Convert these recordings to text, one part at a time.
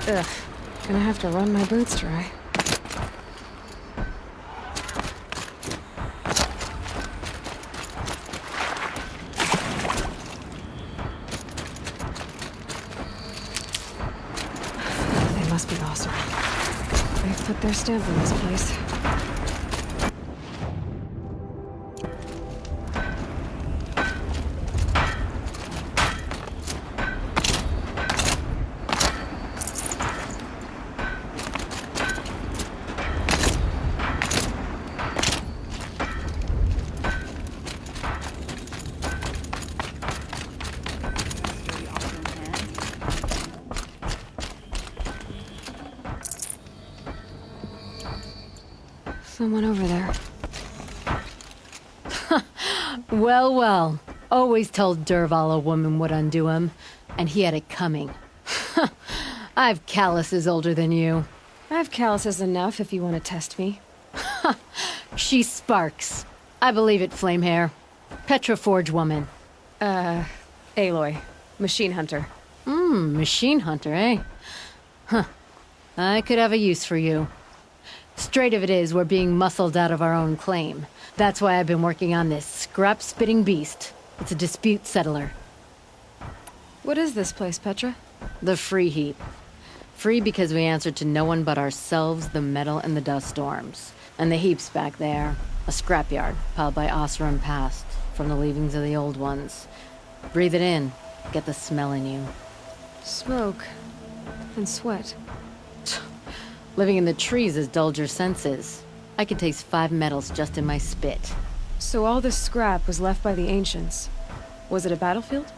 Ugh, gonna have to run my boots dry. They must be awesome. They've put their stamp on this place. Someone over there. Well, well. Always told Dervahl a woman would undo him, and he had it coming. I've calluses older than you. I have calluses enough if you want to test me. She sparks. I believe it, Flamehair. Petra Forge woman. Aloy. Machine hunter. Machine hunter, eh? Huh. I could have a use for you. Straight of it is, we're being muscled out of our own claim. That's why I've been working on this scrap-spitting beast. It's a dispute settler. What is this place, Petra? The Free Heap. Free because we answer to no one but ourselves, the metal, and the dust storms. And the heap's back there. A scrapyard, piled by Oseram past, from the leavings of the old ones. Breathe it in. Get the smell in you. Smoke. And sweat. Living in the trees has dulled your senses. I can taste 5 metals just in my spit. So all this scrap was left by the ancients. Was it a battlefield?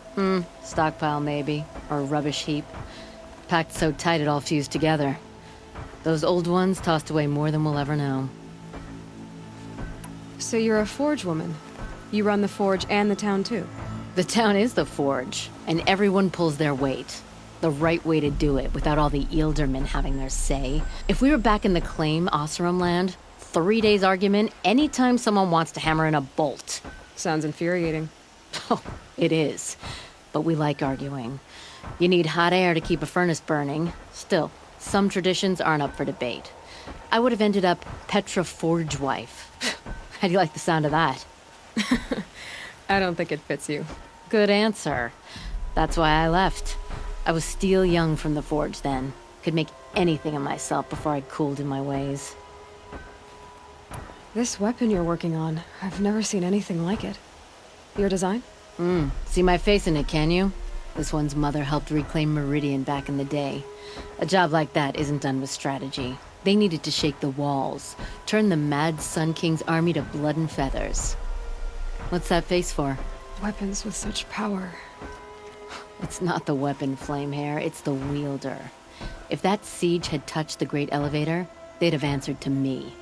Stockpile maybe, or a rubbish heap. Packed so tight it all fused together. Those old ones tossed away more than we'll ever know. So you're a forge woman. You run the forge and the town too. The town is the forge, and everyone pulls their weight. The right way to do it, without all the Ealdormen having their say. If we were back in the claim Oseram land, 3 days argument anytime someone wants to hammer in a bolt. Sounds infuriating. Oh, it is. But we like arguing. You need hot air to keep a furnace burning. Still, some traditions aren't up for debate. I would have ended up Petra Forge wife. How do you like the sound of that? I don't think it fits you. Good answer. That's why I left. I was steel young from the forge then. Could make anything of myself before I cooled in my ways. This weapon you're working on, I've never seen anything like it. Your design? See my face in it, can you? This one's mother helped reclaim Meridian back in the day. A job like that isn't done with strategy. They needed to shake the walls, turn the mad Sun King's army to blood and feathers. What's that face for? Weapons with such power. It's not the weapon, Flamehair, it's the wielder. If that siege had touched the Great Elevator, they'd have answered to me.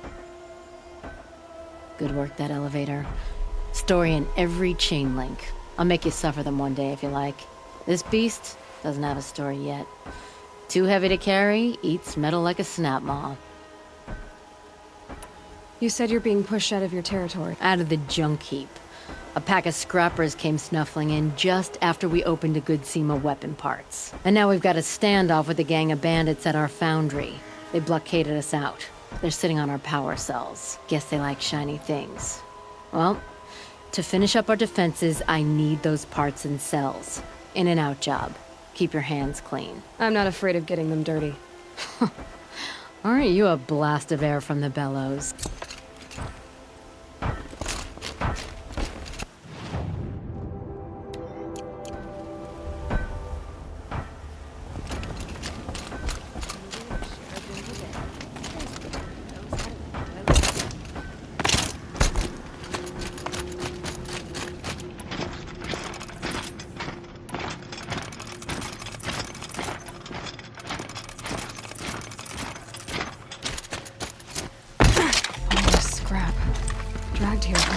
Good work, that elevator. Story in every chain link. I'll make you suffer them one day if you like. This beast doesn't have a story yet. Too heavy to carry, eats metal like a snap maw. You said you're being pushed out of your territory. Out of the junk heap. A pack of scrappers came snuffling in just after we opened a good seam of weapon parts. And now we've got a standoff with a gang of bandits at our foundry. They blockaded us out. They're sitting on our power cells. Guess they like shiny things. Well, to finish up our defenses, I need those parts and cells. In and out job. Keep your hands clean. I'm not afraid of getting them dirty. Aren't you a blast of air from the bellows? Scrap. Dragged here from.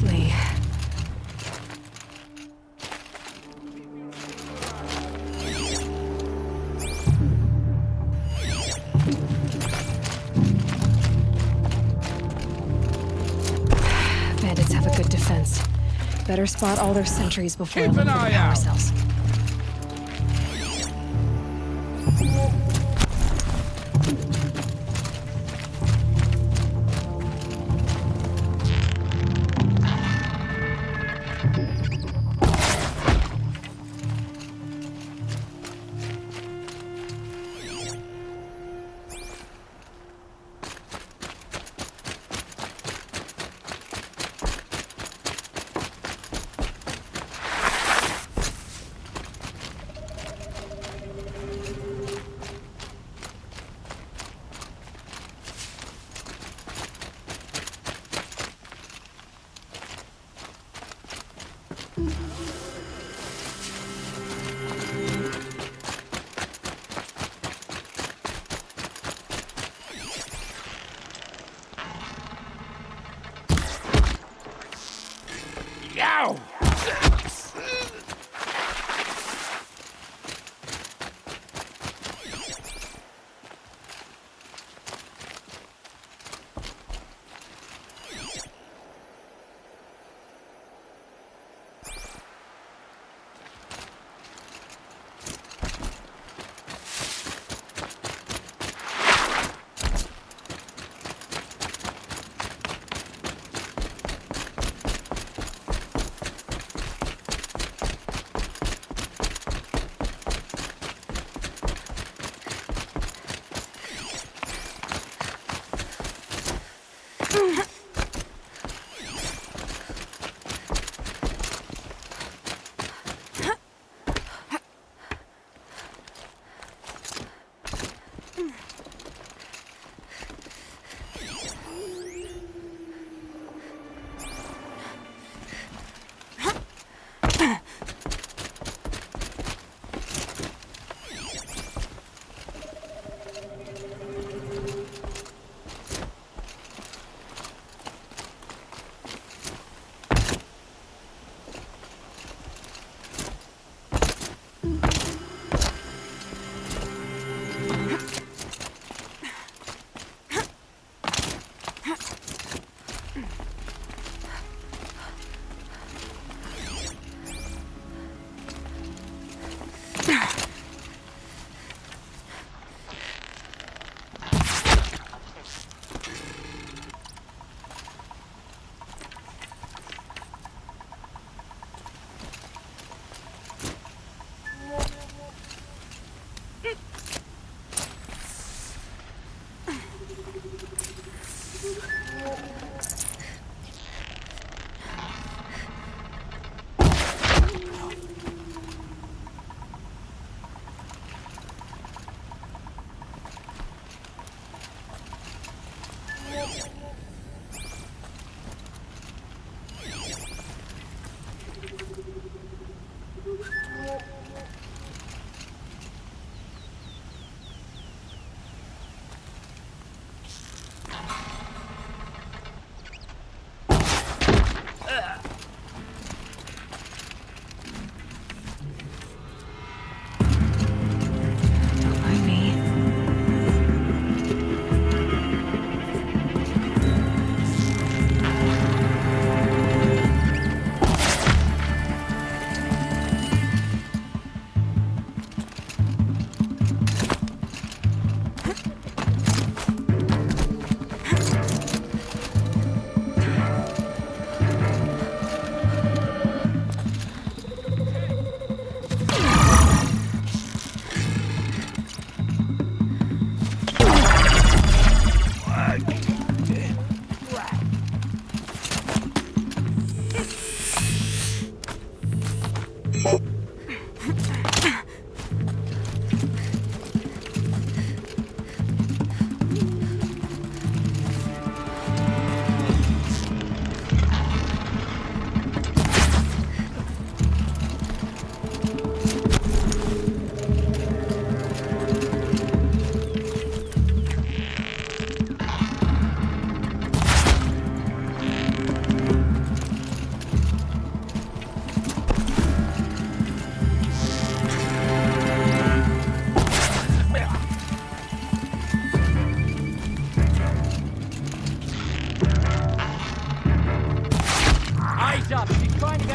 Quietly. Bandits have a good defense. Better spot all their sentries before Keep an eliminating eye the power out. cells. Yow!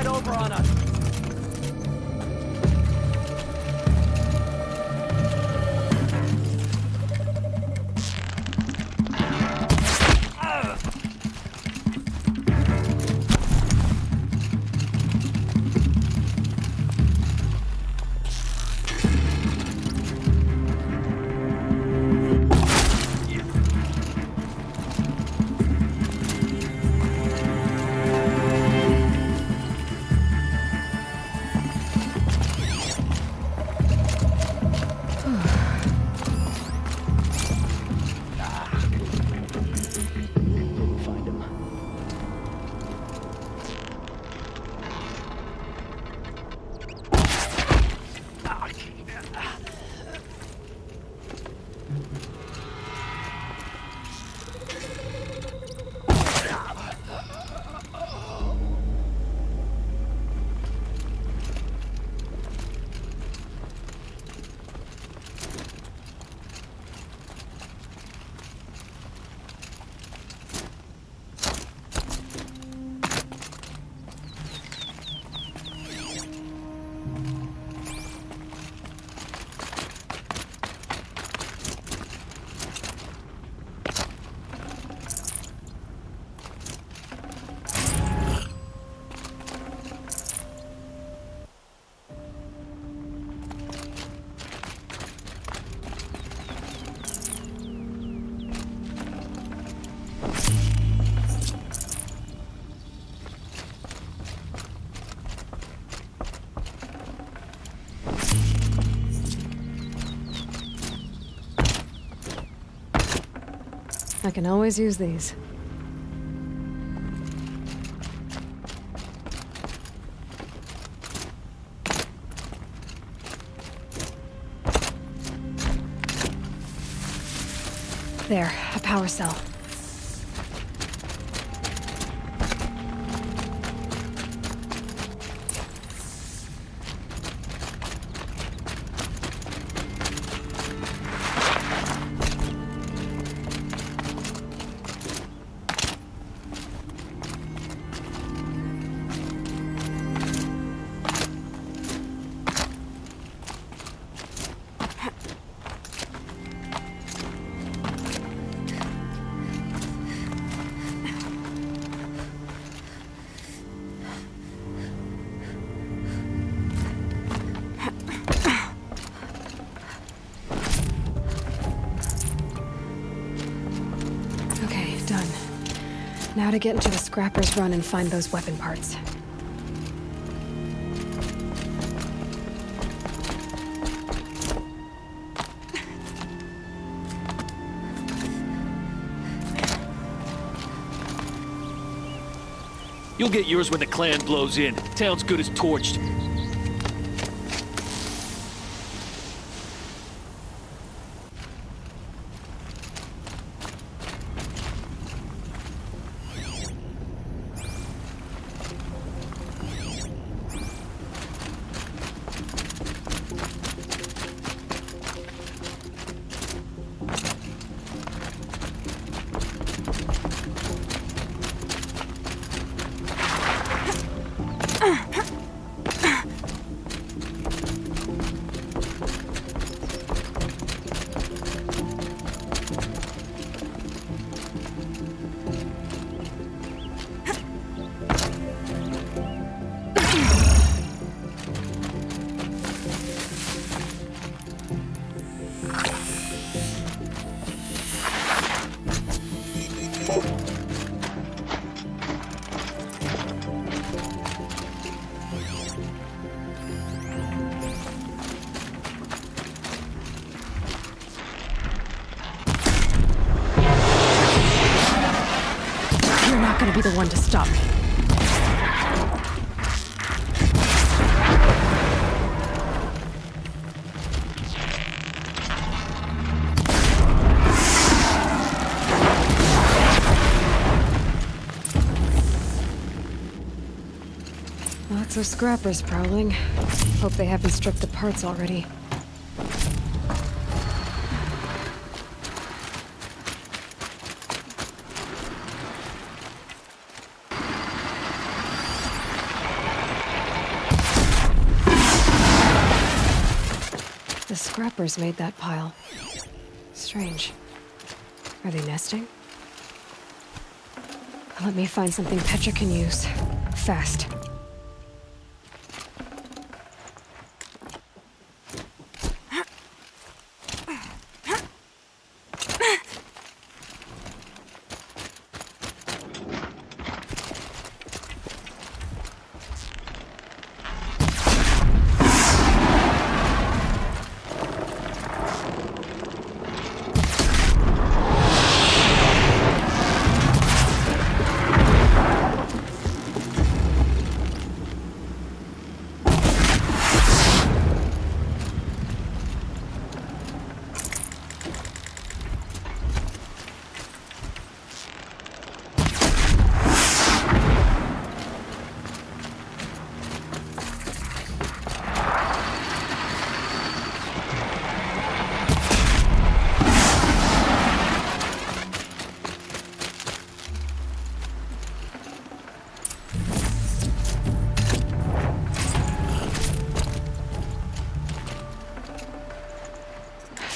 right over on us. Find him. I can always use these. There, a power cell. Okay, done. Now to get into the Scrapper's Run and find those weapon parts. You'll get yours when the clan blows in. Town's good as torched. You're not gonna be the one to stop me. Lots of scrappers prowling. Hope they haven't stripped the parts already. scrappers made that pile. Strange. Are they nesting? Let me find something Petra can use. Fast.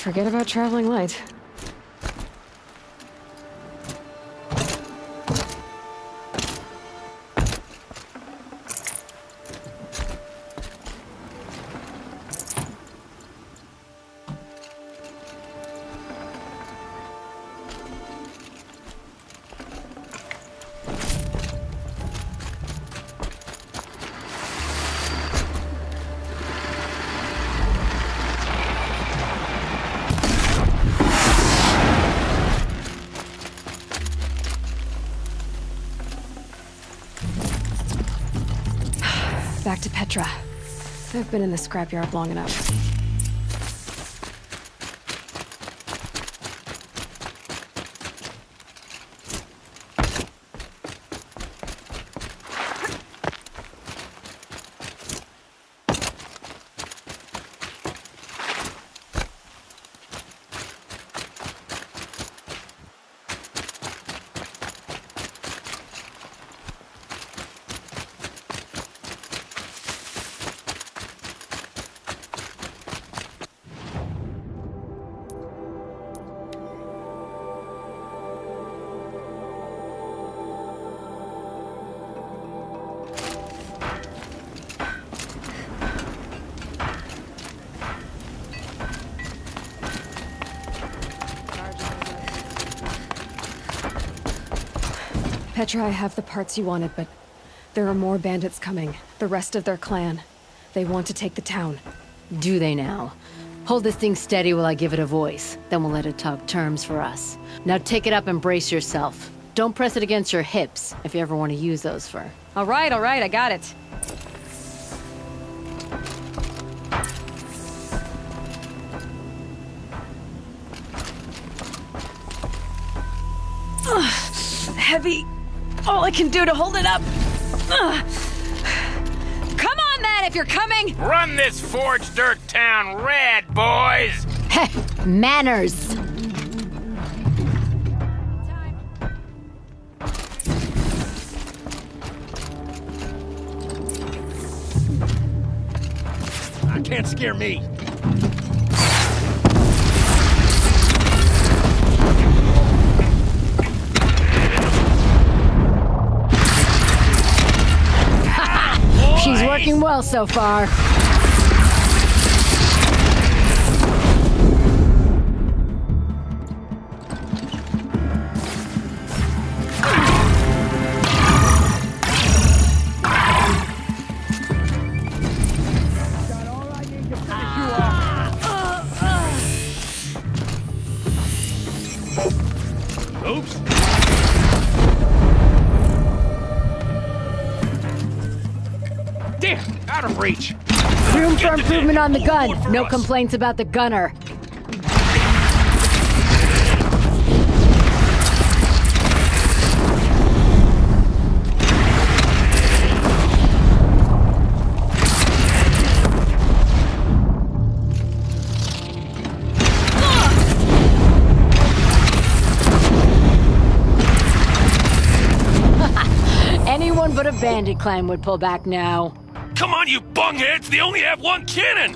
Forget about traveling light. Back to Petra. I've been in the scrapyard long enough. Petra, I have the parts you wanted, but there are more bandits coming. The rest of their clan. They want to take the town. Do they now? Hold this thing steady while I give it a voice. Then we'll let it talk terms for us. Now take it up and brace yourself. Don't press it against your hips, if you ever want to use those for... All right, I got it. Heavy. All I can do to hold it up. Come on, then, if you're coming! Run this forged dirt town red, boys! Heh, manners! Can't scare me. She's working well so far. Oops. Damn, out of reach. Room for improvement on the gun. No complaints about the gunner. Anyone but a bandit clan would pull back now. Come on, you bungheads! They only have one cannon!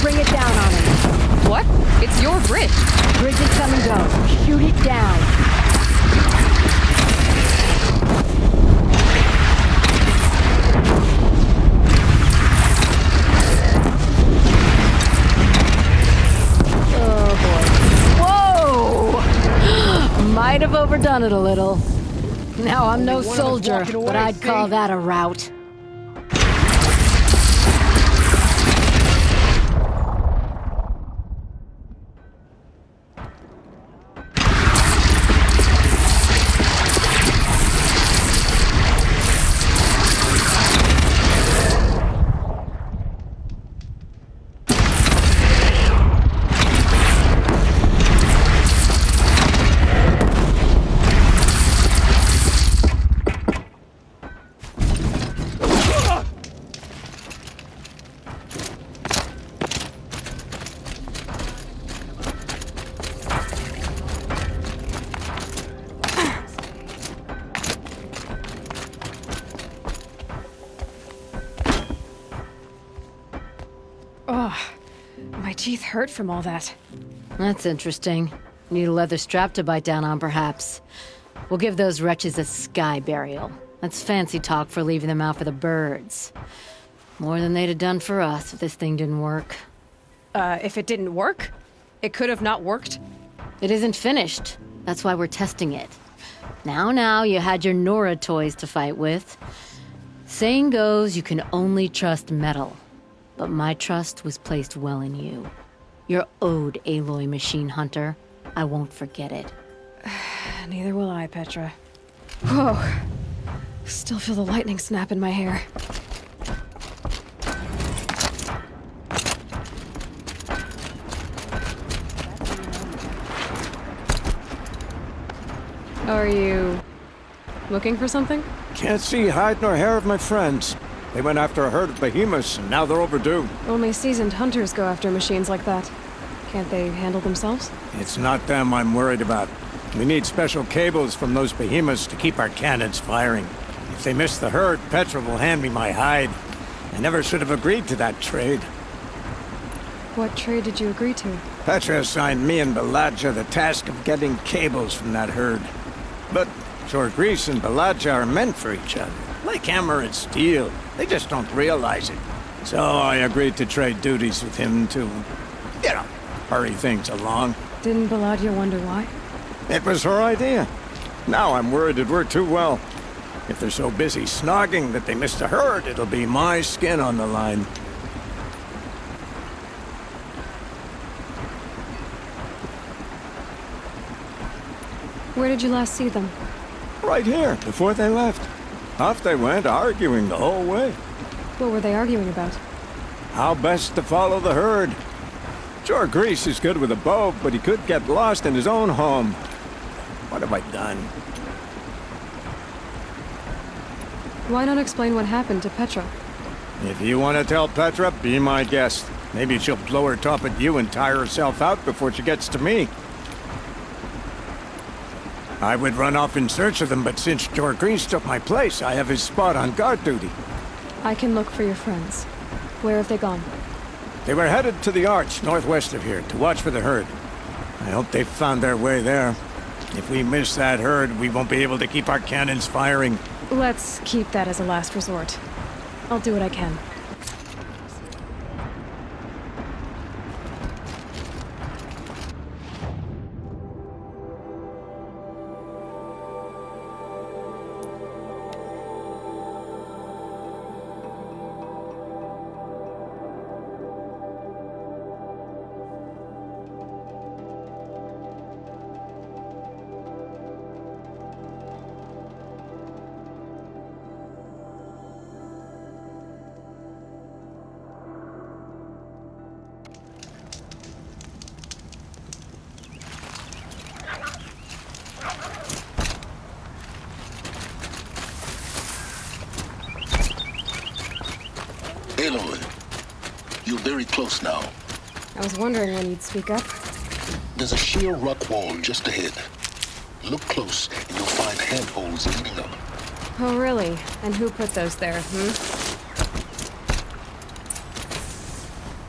Bring it down on him. What? It's your bridge. Bridge is come and go. Shoot it down. Oh boy. Whoa! Might have overdone it a little. Now I'm no soldier, but I'd call that a rout. My teeth hurt from all that. That's interesting. Need a leather strap to bite down on, perhaps. We'll give those wretches a sky burial. That's fancy talk for leaving them out for the birds. More than they'd have done for us if this thing didn't work. If it didn't work? It could have not worked? It isn't finished. That's why we're testing it. Now, you had your Nora toys to fight with. Saying goes, you can only trust metal. But my trust was placed well in you. You're owed, Aloy Machine Hunter. I won't forget it. Neither will I, Petra. Whoa. Still feel the lightning snap in my hair. Are you looking for something? Can't see hide nor hair of my friends. They went after a herd of behemoths, and now they're overdue. Only seasoned hunters go after machines like that. Can't they handle themselves? It's not them I'm worried about. We need special cables from those behemoths to keep our cannons firing. If they miss the herd, Petra will hand me my hide. I never should have agreed to that trade. What trade did you agree to? Petra assigned me and Baladja the task of getting cables from that herd. But Jorgris and Baladja are meant for each other. Like hammer and steel. They just don't realize it. So I agreed to trade duties with him to, hurry things along. Didn't Baladja wonder why? It was her idea. Now I'm worried it worked too well. If they're so busy snogging that they miss the herd, it'll be my skin on the line. Where did you last see them? Right here, before they left. Off they went, arguing the whole way. What were they arguing about? How best to follow the herd. Jorgris is good with a bow, but he could get lost in his own home. What have I done? Why not explain what happened to Petra? If you want to tell Petra, be my guest. Maybe she'll blow her top at you and tire herself out before she gets to me. I would run off in search of them, but since Jorgris took my place, I have his spot on guard duty. I can look for your friends. Where have they gone? They were headed to the Arch, northwest of here, to watch for the herd. I hope they found their way there. If we miss that herd, we won't be able to keep our cannons firing. Let's keep that as a last resort. I'll do what I can. Aloy, you're very close now. I was wondering when you'd speak up. There's a sheer rock wall just ahead. Look close and you'll find handholds leading up. Oh, really? And who put those there,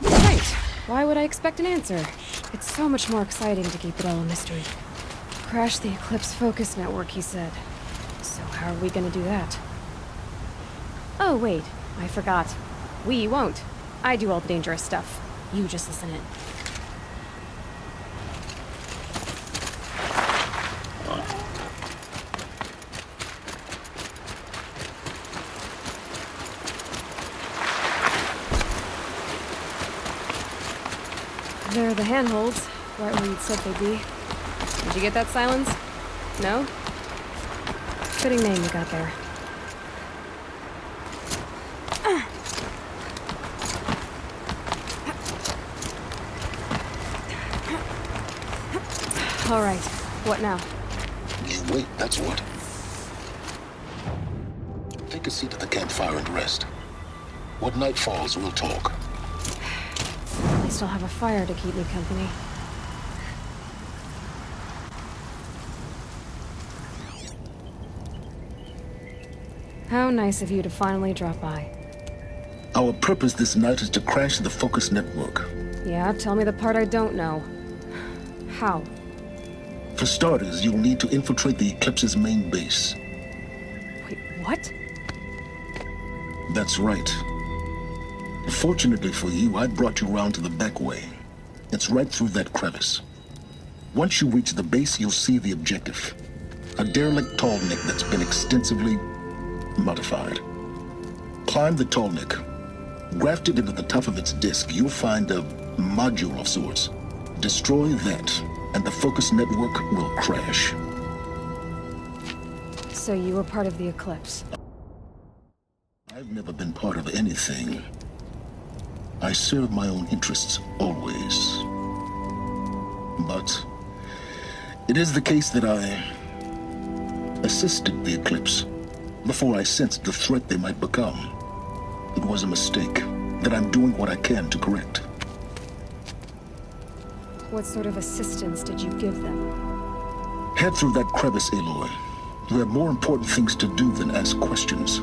Right. Why would I expect an answer? It's so much more exciting to keep it all a mystery. Crash the Eclipse Focus Network, he said. So how are we gonna do that? Oh, wait. I forgot. We won't. I do all the dangerous stuff. You just listen in. They're the handholds, right where you'd said they'd be. Did you get that, Silence? No? Fitting name you got there. All right, what now? You wait, that's what. Take a seat at the campfire and rest. When night falls, we'll talk. At least I'll have a fire to keep me company. How nice of you to finally drop by. Our purpose this night is to crash the Focus Network. Yeah, tell me the part I don't know. How? For starters, you'll need to infiltrate the Eclipse's main base. Wait, what? That's right. Fortunately for you, I brought you round to the back way. It's right through that crevice. Once you reach the base, you'll see the objective. A derelict Tallneck that's been extensively modified. Climb the Tallneck. Grafted into the top of its disk, you'll find a module of sorts. Destroy that, and the Focus Network will crash. So you were part of the Eclipse. I've never been part of anything. I serve my own interests, always. But it is the case that I assisted the Eclipse before I sensed the threat they might become. It was a mistake that I'm doing what I can to correct. What sort of assistance did you give them? Head through that crevice, Aloy. You have more important things to do than ask questions.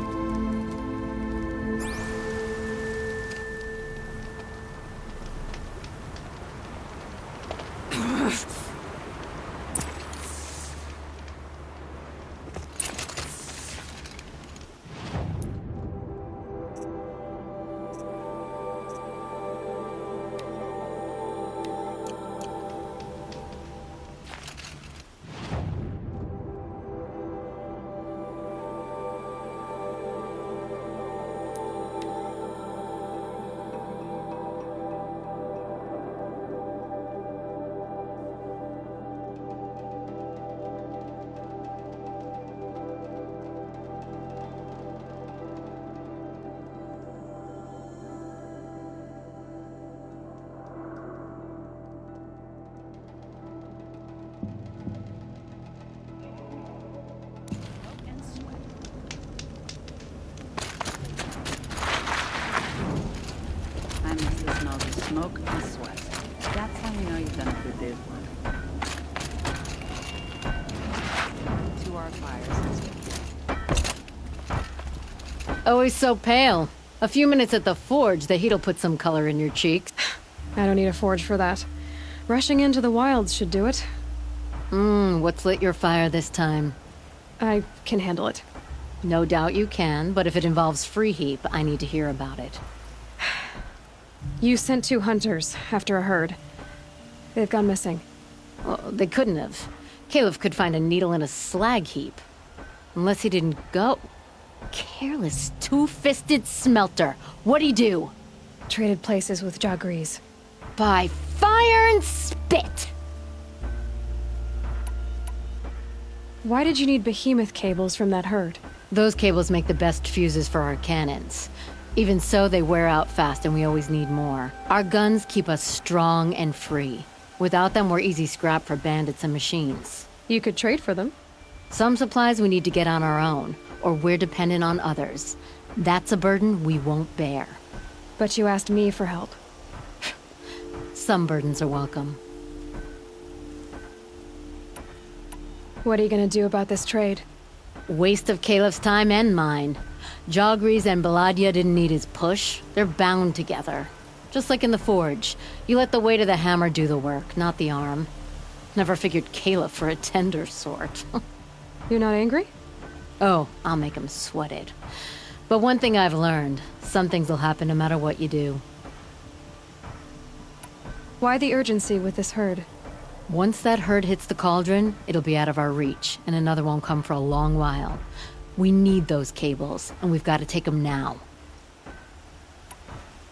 I miss the smells of smoke and sweat. That's how you know you've done a good day's work. To our fires. Always so pale. A few minutes at the forge, the heat'll put some color in your cheeks. I don't need a forge for that. Rushing into the wilds should do it. What's lit your fire this time? I can handle it. No doubt you can, but if it involves Free Heap, I need to hear about it. You sent 2 hunters after a herd. They've gone missing. Well, they couldn't have. Caleb could find a needle in a slag heap. Unless he didn't go. Careless, two-fisted smelter. What'd he do? Traded places with Jagrees. By fire and spit! Why did you need behemoth cables from that herd? Those cables make the best fuses for our cannons. Even so, they wear out fast and we always need more. Our guns keep us strong and free. Without them, we're easy scrap for bandits and machines. You could trade for them. Some supplies we need to get on our own, or we're dependent on others. That's a burden we won't bear. But you asked me for help. Some burdens are welcome. What are you gonna do about this trade? Waste of Caleb's time and mine. Jagrees and Baladia didn't need his push. They're bound together. Just like in the forge. You let the weight of the hammer do the work, not the arm. Never figured Caleb for a tender sort. You're not angry? Oh, I'll make him sweat it. But one thing I've learned, some things will happen no matter what you do. Why the urgency with this herd? Once that herd hits the cauldron, it'll be out of our reach, and another won't come for a long while. We need those cables, and we've got to take them now.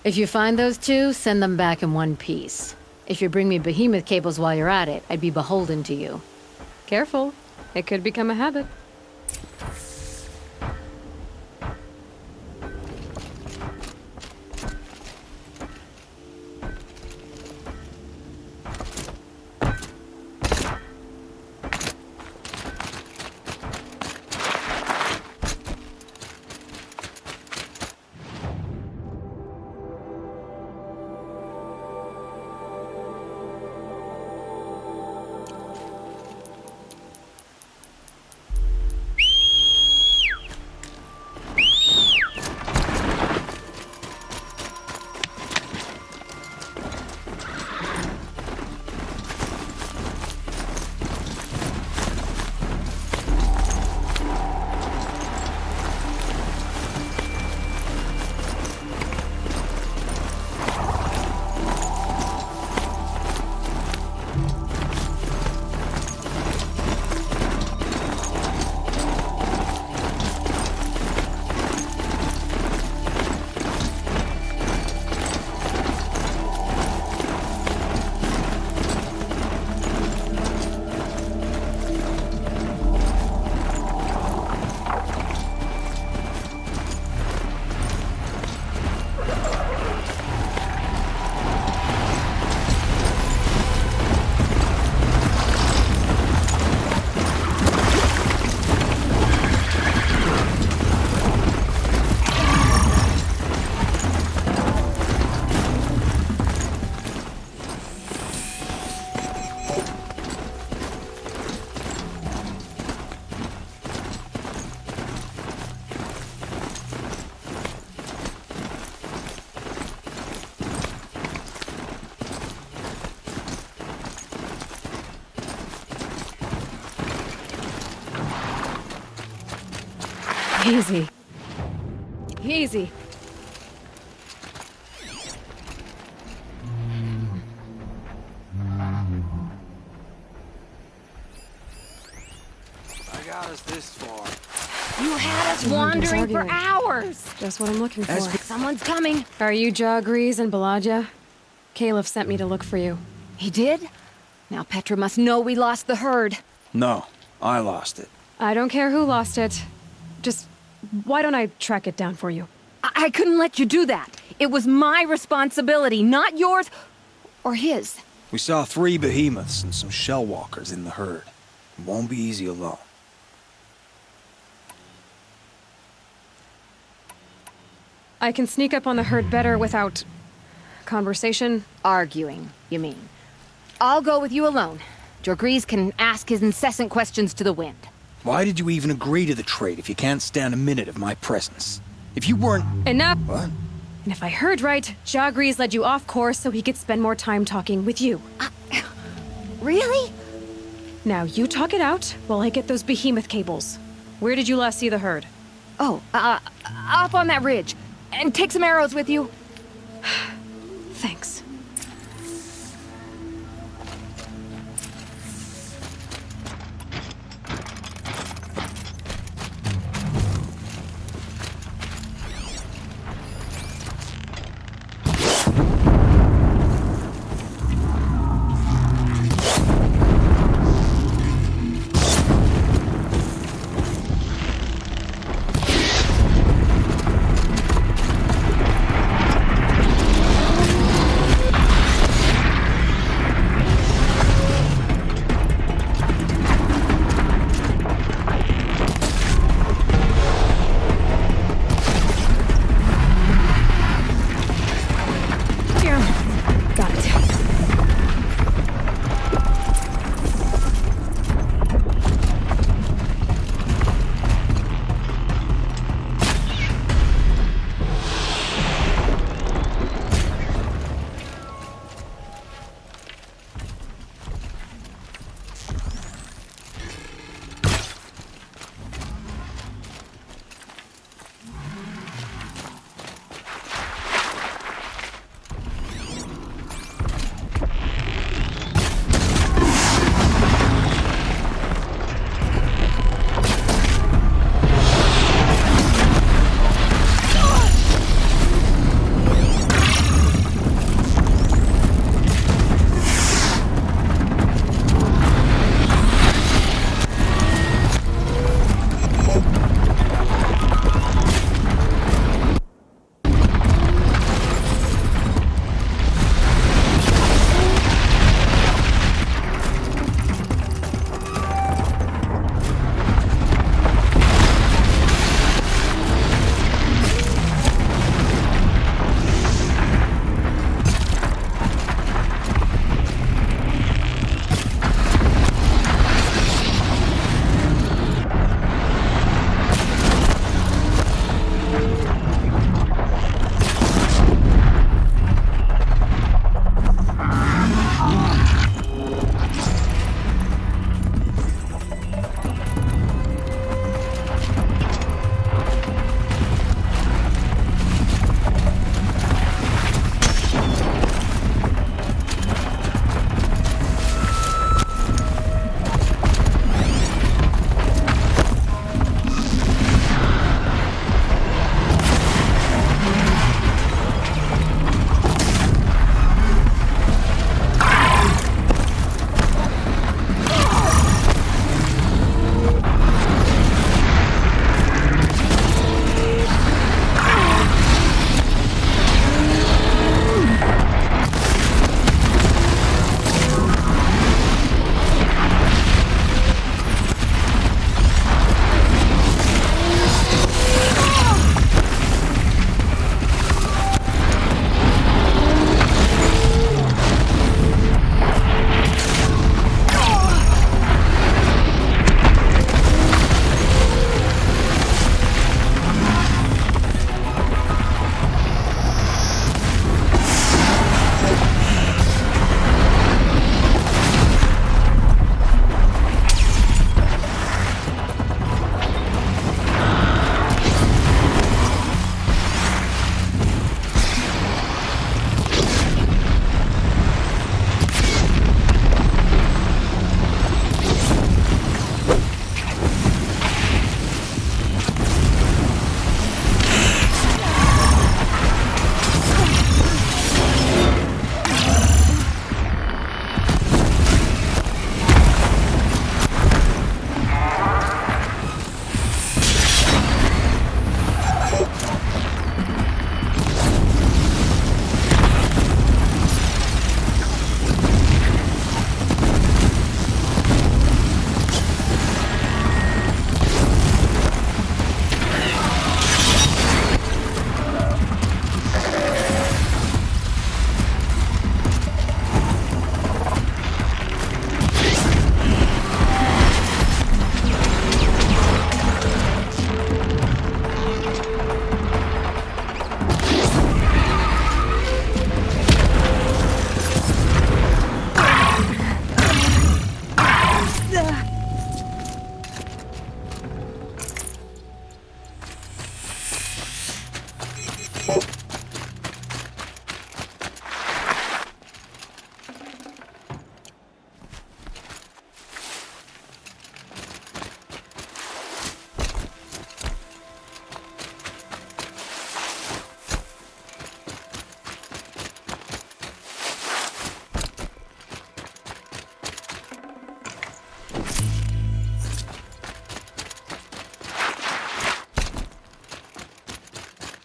If you find those two, send them back in one piece. If you bring me behemoth cables while you're at it, I'd be beholden to you. Careful. It could become a habit. Easy. Easy. I got us this far. You had us Wandering wandering for arguing. hours! Just what I'm looking for. Someone's coming. Are you Jaw Grease and Balaja? Caleb sent me to look for you. He did? Now Petra must know we lost the herd. No, I lost it. I don't care who lost it. Just, why don't I track it down for you? I couldn't let you do that. It was my responsibility, not yours or his. We saw 3 behemoths and some shell walkers in the herd. It won't be easy alone. I can sneak up on the herd better without conversation. Arguing, you mean. I'll go with you alone. Jorgrees can ask his incessant questions to the wind. Why did you even agree to the trade if you can't stand a minute of my presence? If you weren't... Enough! What? And if I heard right, Jaw Grease led you off course so he could spend more time talking with you. Really? Now you talk it out while I get those behemoth cables. Where did you last see the herd? Oh, up on that ridge. And take some arrows with you. Thanks.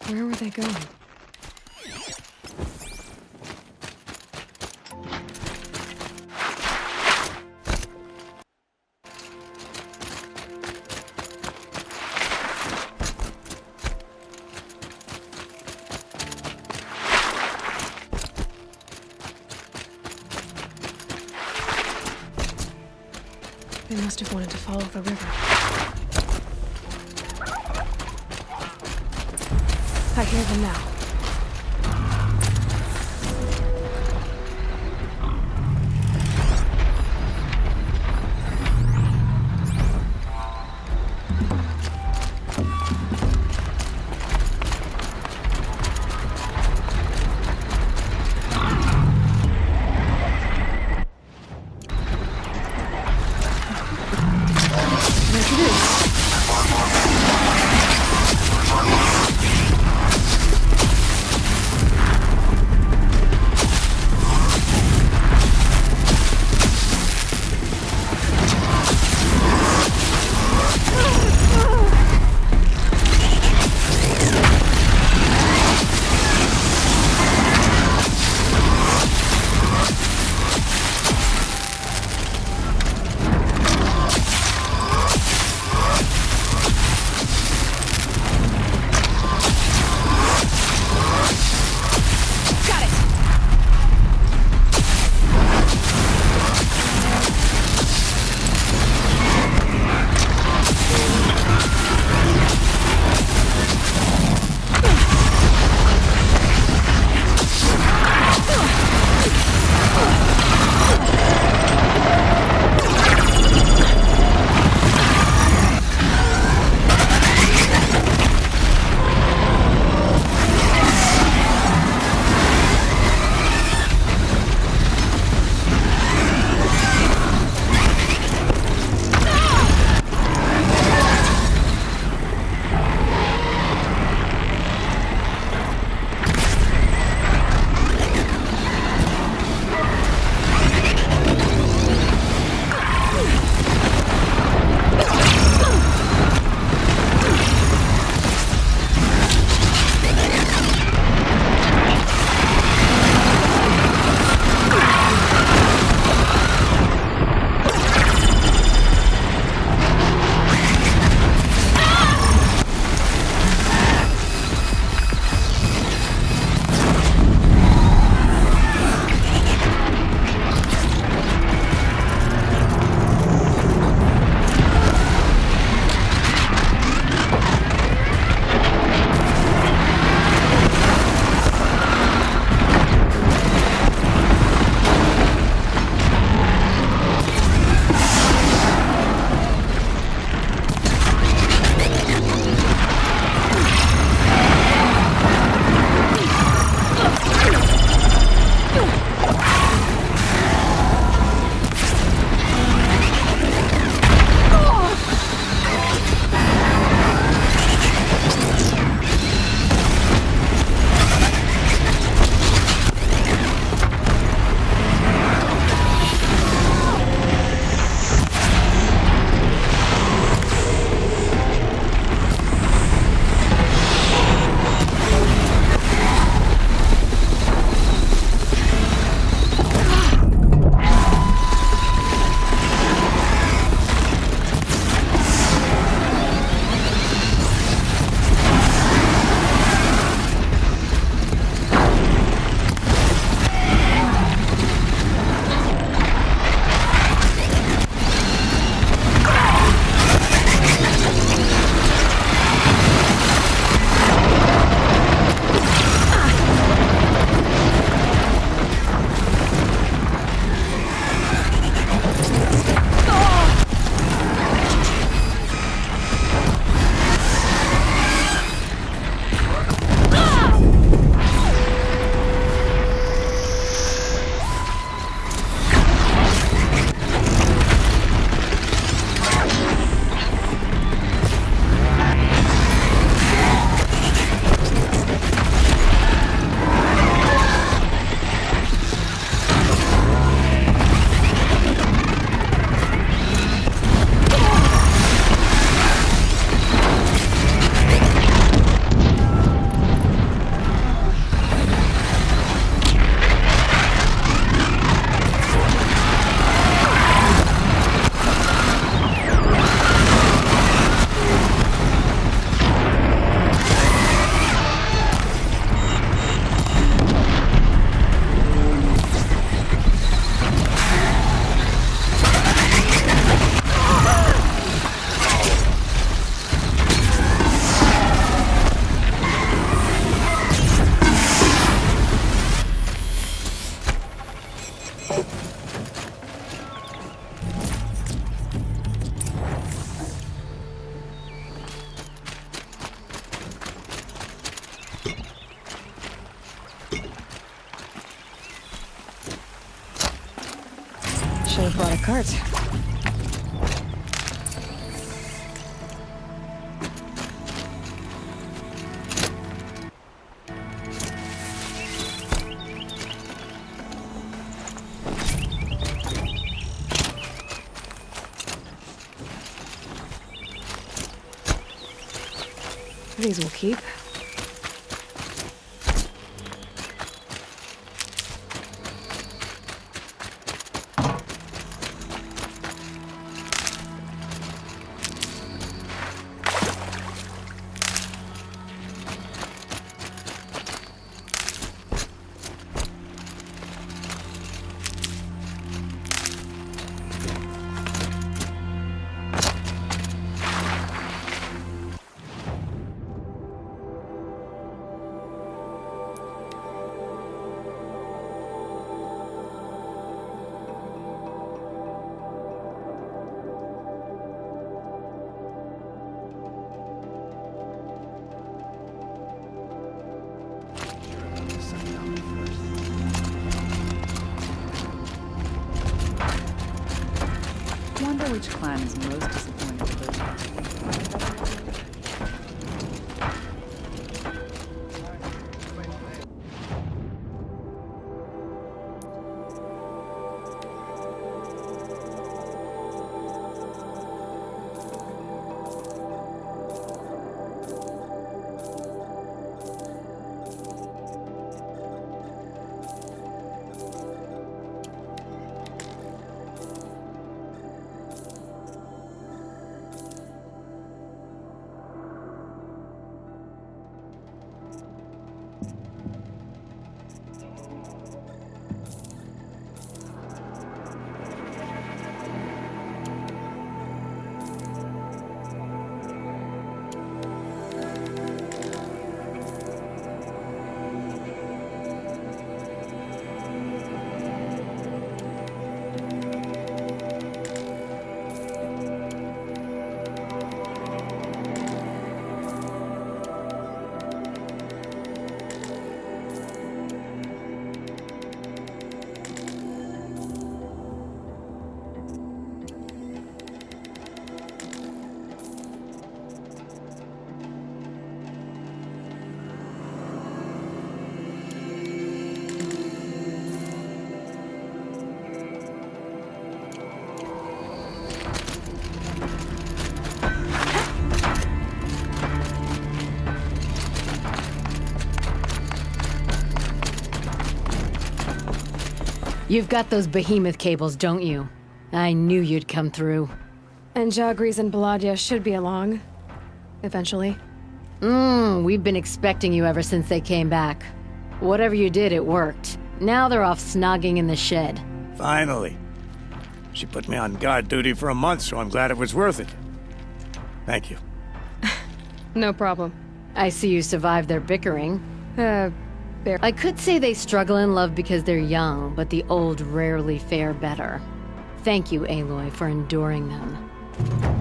Where were they going? They must have wanted to follow the river. I hear them now. There it is. Should have brought a cart. These will keep. Wonder which clan is most disappointed with us. You've got those behemoth cables, don't you? I knew you'd come through. And Jagris and Baladia should be along. Eventually. We've been expecting you ever since they came back. Whatever you did, it worked. Now they're off snogging in the shed. Finally. She put me on guard duty for a month, so I'm glad it was worth it. Thank you. No problem. I see you survived their bickering. Bear. I could say they struggle in love because they're young, but the old rarely fare better. Thank you, Aloy, for enduring them.